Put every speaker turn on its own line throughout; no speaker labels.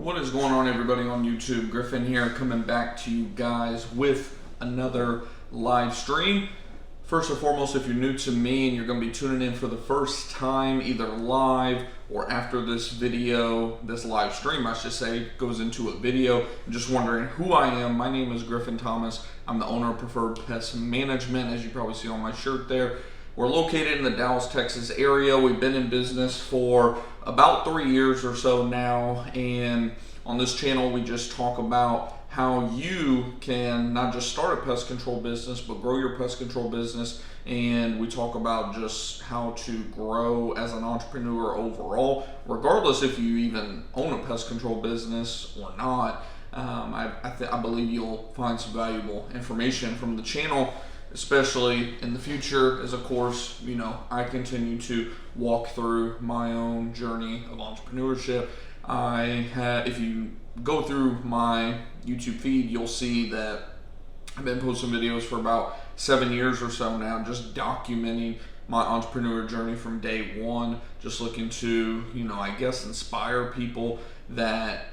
What is going on, everybody on YouTube? Griffin here, coming back to you guys with another live stream. First and foremost, if you're new to me and you're going to be tuning in for the first time, either live or after this video, this live stream, I should say, goes into a video, and just wondering who I am, my name is Griffin Thomas. I'm the owner of Preferred Pest Management, as you probably see on my shirt there. We're located in the Dallas, Texas area. We've been in business for about 3 years or so now, and on this channel we just talk about how you can not just start a pest control business but grow your pest control business, and we talk about just how to grow as an entrepreneur overall, regardless if you even own a pest control business or not. I believe you'll find some valuable information from the channel, especially in the future, as of course, I continue to walk through my own journey of entrepreneurship. If you go through my YouTube feed, you'll see that I've been posting videos for about 7 years or so now, just documenting my entrepreneur journey from day one, just looking to, I guess, inspire people that,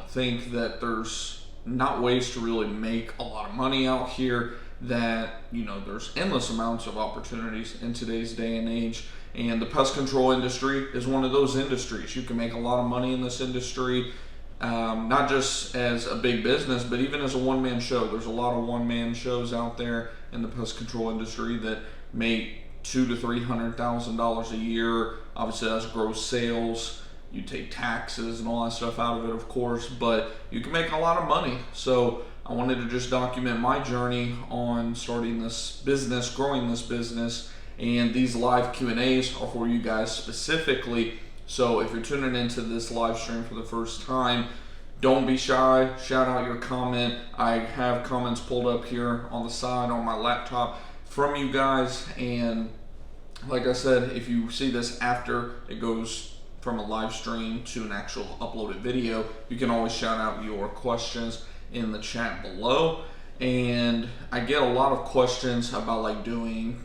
think that there's not ways to really make a lot of money out here, that there's endless amounts of opportunities in today's day and age, and the pest control industry is one of those industries. You can make a lot of money in this industry, not just as a big business, but even as a one-man show. There's a lot of one-man shows out there in the pest control industry that make $200,000 to $300,000 a year. Obviously, that's gross sales. You take taxes and all that stuff out of it, of course, but you can make a lot of money. So I wanted to just document my journey on starting this business, growing this business, and these live Q&As are for you guys specifically. So if you're tuning into this live stream for the first time, don't be shy. Shout out your comment. I have comments pulled up here on the side on my laptop from you guys, and like I said, if you see this after it goes from a live stream to an actual uploaded video, you can always shout out your questions in the chat below. And I get a lot of questions about like doing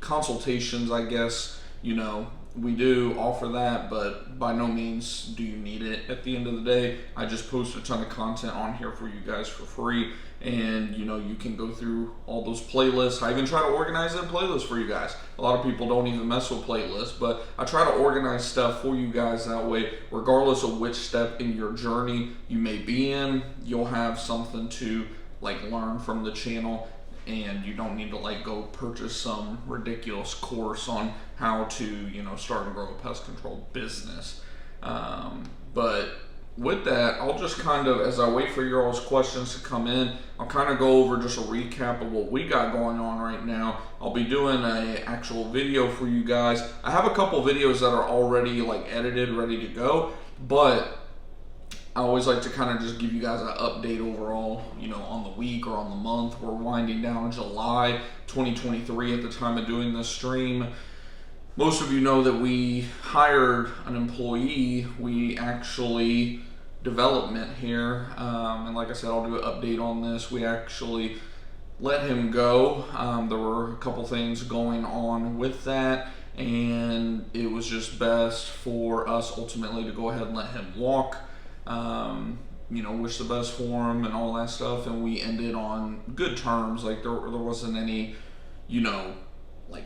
consultations, I guess. We do offer that, but by no means do you need it at the end of the day. I just post a ton of content on here for you guys for free, and you can go through all those playlists. I even try to organize a playlist for you guys. A lot of people don't even mess with playlists, but I try to organize stuff for you guys. That way, regardless of which step in your journey you may be in, you'll have something to learn from the channel, and you don't need to go purchase some ridiculous course on how to start and grow a pest control business. But with that, I'll just as I wait for your all's questions to come in, I'll go over just a recap of what we got going on right now. I'll be doing an actual video for you guys. I have a couple videos that are already edited, ready to go, but I always like to just give you guys an update overall, on the week or on the month. We're winding down July 2023 at the time of doing this stream. Most of you know that we hired an employee. We actually development here, and like I said, I'll do an update on this. We actually let him go. There were a couple things going on with that, and it was just best for us ultimately to go ahead and let him walk. Wish the best for him and all that stuff, and we ended on good terms. There wasn't any,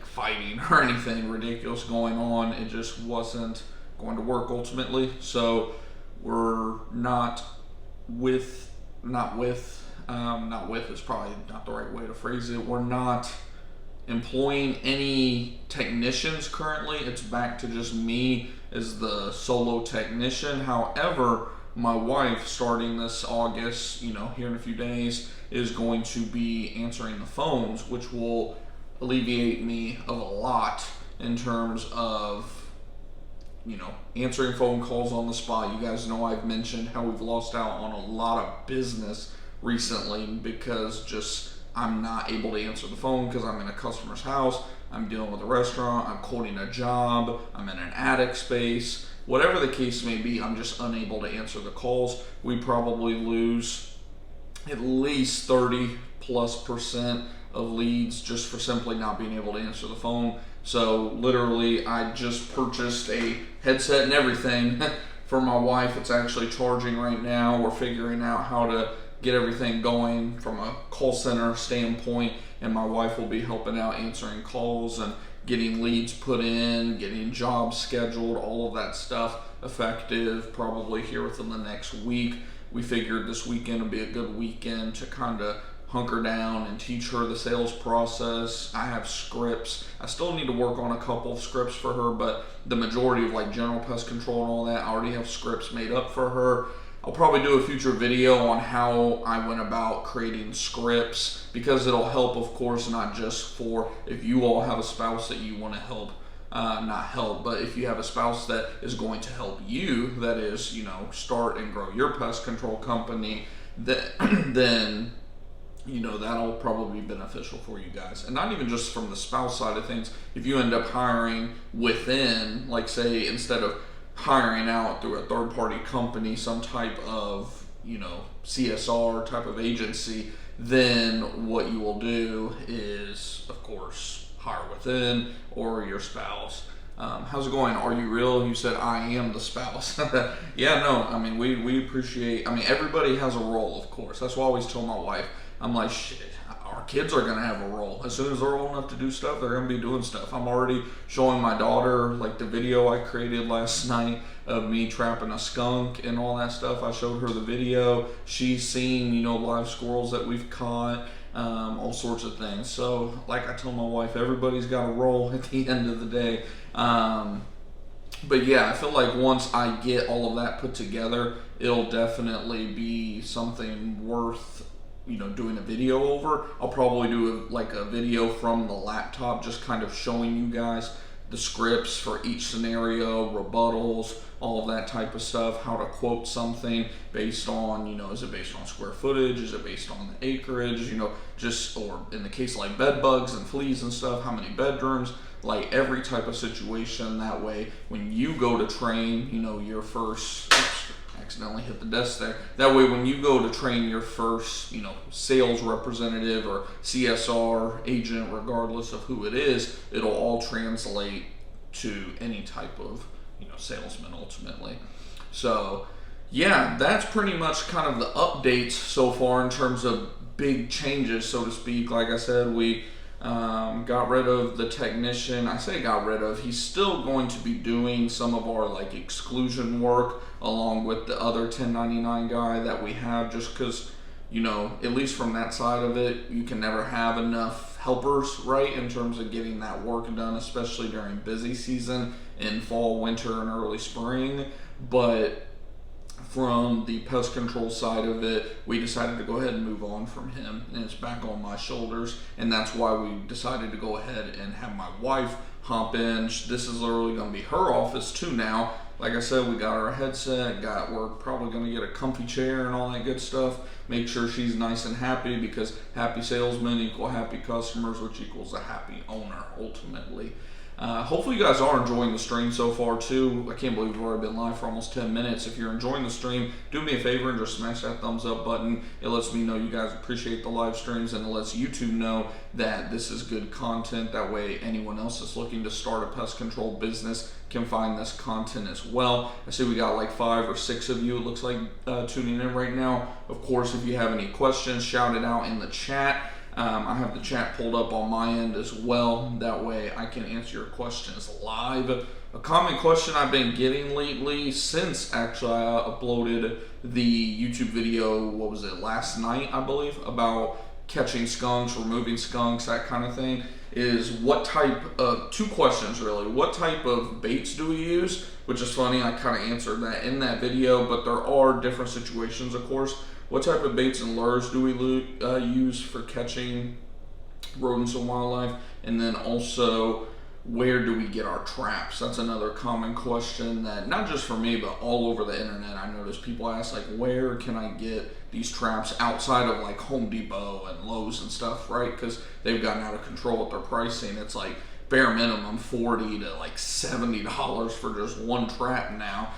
fighting or anything ridiculous going on. It just wasn't going to work ultimately. So we're not with is probably not the right way to phrase it. We're not employing any technicians currently. It's back to just me as the solo technician. However, my wife, starting this August, here in a few days, is going to be answering the phones, which will alleviate me of a lot in terms of, answering phone calls on the spot. You guys know I've mentioned how we've lost out on a lot of business recently because I'm not able to answer the phone because I'm in a customer's house, I'm dealing with a restaurant, I'm quoting a job, I'm in an attic space. Whatever the case may be, I'm just unable to answer the calls. We probably lose at least 30+% of leads just for simply not being able to answer the phone. So literally, I just purchased a headset and everything For my wife, it's actually charging right now. We're figuring out how to get everything going from a call center standpoint, and my wife will be helping out answering calls and getting leads put in, getting jobs scheduled, all of that stuff effective probably here within the next week. We figured this weekend would be a good weekend to kind of hunker down and teach her the sales process. I have scripts. I still need to work on a couple of scripts for her, but the majority of like general pest control and all that, I already have scripts made up for her. I'll probably do a future video on how I went about creating scripts, because it'll help, of course, not just for if you all have a spouse that you want to help, not help, but if you have a spouse that is going to help you, that is, start and grow your pest control company, then that'll probably be beneficial for you guys. And not even just from the spouse side of things. If you end up hiring within, like say, instead of hiring out through a third party company, some type of, CSR type of agency, then what you will do is, of course, hire within or your spouse. How's it going? Are you real? You said I am the spouse. Yeah, no, I mean, we appreciate, everybody has a role, of course. That's why I always tell my wife, I'm like, shit, our kids are going to have a role. As soon as they're old enough to do stuff, they're going to be doing stuff. I'm already showing my daughter, like the video I created last night of me trapping a skunk and all that stuff. I showed her the video. She's seen, live squirrels that we've caught, all sorts of things. So, like I told my wife, everybody's got a role at the end of the day. But yeah, I feel like once I get all of that put together, it'll definitely be something worth doing a video over. I'll probably do a video from the laptop, just kind of showing you guys the scripts for each scenario, rebuttals, all of that type of stuff, how to quote something based on, is it based on square footage, is it based on the acreage, or in the case like bed bugs and fleas and stuff, how many bedrooms, like every type of situation. That way, when you go to train, your first, accidentally hit the desk there. That way, when you go to train your first, sales representative or CSR agent, regardless of who it is, it'll all translate to any type of, salesman ultimately. So, yeah, that's pretty much kind of the updates so far in terms of big changes, so to speak. Like I said, we got rid of the technician. I say got rid of. He's still going to be doing some of our exclusion work along with the other 1099 guy that we have, just because, at least from that side of it, you can never have enough helpers, right, in terms of getting that work done, especially during busy season in fall, winter, and early spring. But from the pest control side of it, we decided to go ahead and move on from him, and it's back on my shoulders, and that's why we decided to go ahead and have my wife hop in. This is literally going to be her office too now. Like I said, we got our headset, we're probably going to get a comfy chair and all that good stuff, make sure she's nice and happy, because happy salesmen equal happy customers, which equals a happy owner ultimately. Hopefully you guys are enjoying the stream so far too. I can't believe we've already been live for almost 10 minutes. If you're enjoying the stream, do me a favor and just smash that thumbs up button. It lets me know you guys appreciate the live streams, and it lets YouTube know that this is good content. That way anyone else that's looking to start a pest control business can find this content as well. I see we got 5 or 6 of you, it looks like, tuning in right now. Of course, if you have any questions, shout it out in the chat. I have the chat pulled up on my end as well. That way I can answer your questions live. A common question I've been getting lately, since actually I uploaded the YouTube video, last night, I believe, about catching skunks, removing skunks, that kind of thing, is what type of, 2 questions really, what type of baits do we use? Which is funny, I kind of answered that in that video, but there are different situations, of course. What type of baits and lures do we use for catching rodents and wildlife? And then also, where do we get our traps? That's another common question that, not just for me, but all over the internet, I notice people ask, where can I get these traps outside of Home Depot and Lowe's and stuff, right? Because they've gotten out of control with their pricing. It's bare minimum $40 to $70 for just one trap now.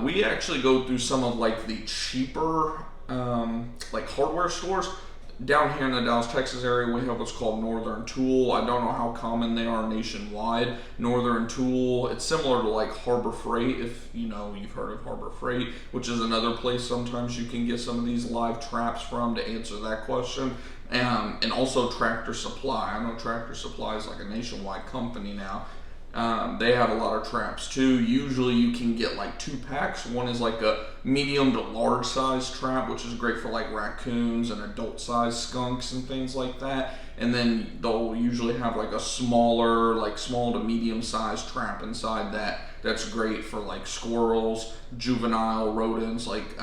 We actually go through some of the cheaper hardware stores. down here in the Dallas, Texas area, we have what's called Northern Tool. I don't know how common they are nationwide. Northern Tool, it's similar to like Harbor Freight, if you know, you've heard of Harbor Freight, which is another place sometimes you can get some of these live traps from to answer that question. And also Tractor Supply. I know Tractor Supply is like a nationwide company now. They have a lot of traps too. Usually you can get like 2 packs. One is like a medium to large size trap, which is great for like raccoons and adult size skunks and things like that. And then they'll usually have like a smaller, like small to medium sized trap inside that. That's great for like squirrels, juvenile rodents, like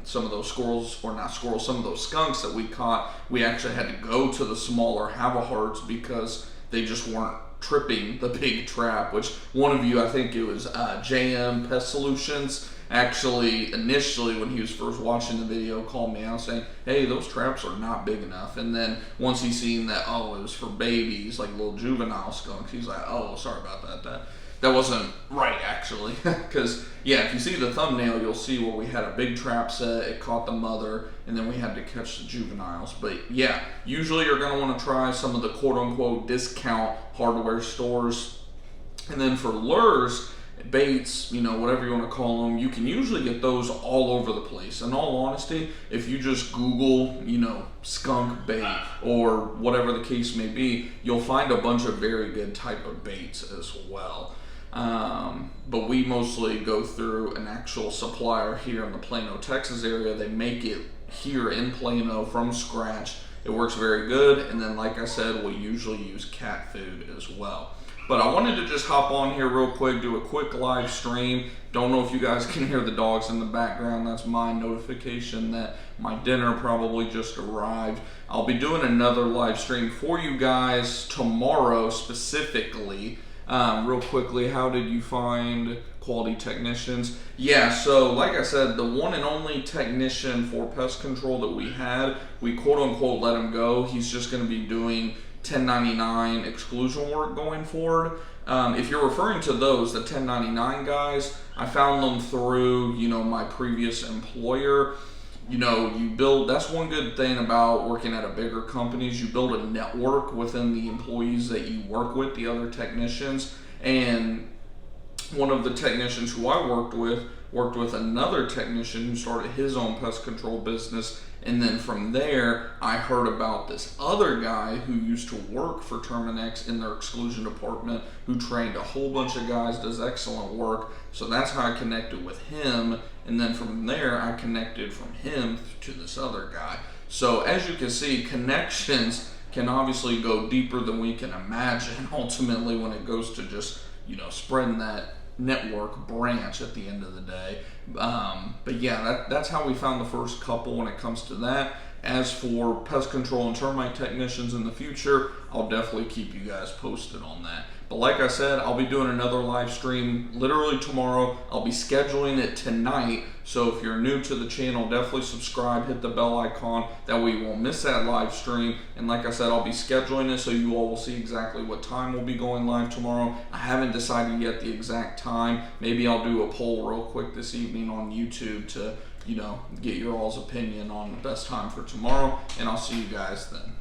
some of those squirrels, or not squirrels, some of those skunks that we caught. We actually had to go to the smaller have-a-hearts because they just weren't tripping the big trap, which one of you, I think it was JM Pest Solutions, actually initially when he was first watching the video called me out saying, hey, those traps are not big enough. And then once he seen that, oh, it was for babies, like little juvenile skunks, he's like, oh, sorry about that. That wasn't right, actually. Because, yeah, if you see the thumbnail, you'll see where we had a big trap set, it caught the mother, and then we had to catch the juveniles. But, yeah, usually you're going to want to try some of the quote-unquote discount hardware stores. And then for lures, baits, you know, whatever you want to call them, you can usually get those all over the place. In all honesty, if you just Google, you know, skunk bait or whatever the case may be, you'll find a bunch of very good type of baits as well. But we mostly go through an actual supplier here in the Plano, Texas area. They make it here in Plano from scratch. It works very good. And then, like I said, we usually use cat food as well. But I wanted to just hop on here real quick, do a quick live stream. Don't know if you guys can hear the dogs in the background. That's my notification that my dinner probably just arrived. I'll be doing another live stream for you guys tomorrow specifically. Real quickly, how did you find quality technicians? Yeah, so like I said, the one and only technician for pest control that we had, we quote-unquote let him go. He's just going to be doing 1099 exclusion work going forward. If you're referring to those, the 1099 guys, I found them through, you know, my previous employer. You know, you build, that's one good thing about working at a bigger company is you build a network within the employees that you work with, the other technicians. And one of the technicians who I worked with another technician who started his own pest control business. And then from there, I heard about this other guy who used to work for Terminex in their exclusion department, who trained a whole bunch of guys, does excellent work. So that's how I connected with him. And then from there, I connected from him to this other guy. So as you can see, connections can obviously go deeper than we can imagine ultimately when it goes to just, you know, spreading that network branch at the end of the day. But yeah, that's how we found the first couple when it comes to that. As for pest control and termite technicians in the future, I'll definitely keep you guys posted on that. But like I said, I'll be doing another live stream literally tomorrow. I'll be scheduling it tonight. So if you're new to the channel, definitely subscribe, hit the bell icon. That way you won't miss that live stream. And like I said, I'll be scheduling it so you all will see exactly what time we'll be going live tomorrow. I haven't decided yet the exact time. Maybe I'll do a poll real quick this evening on YouTube to, you know, get your all's opinion on the best time for tomorrow. And I'll see you guys then.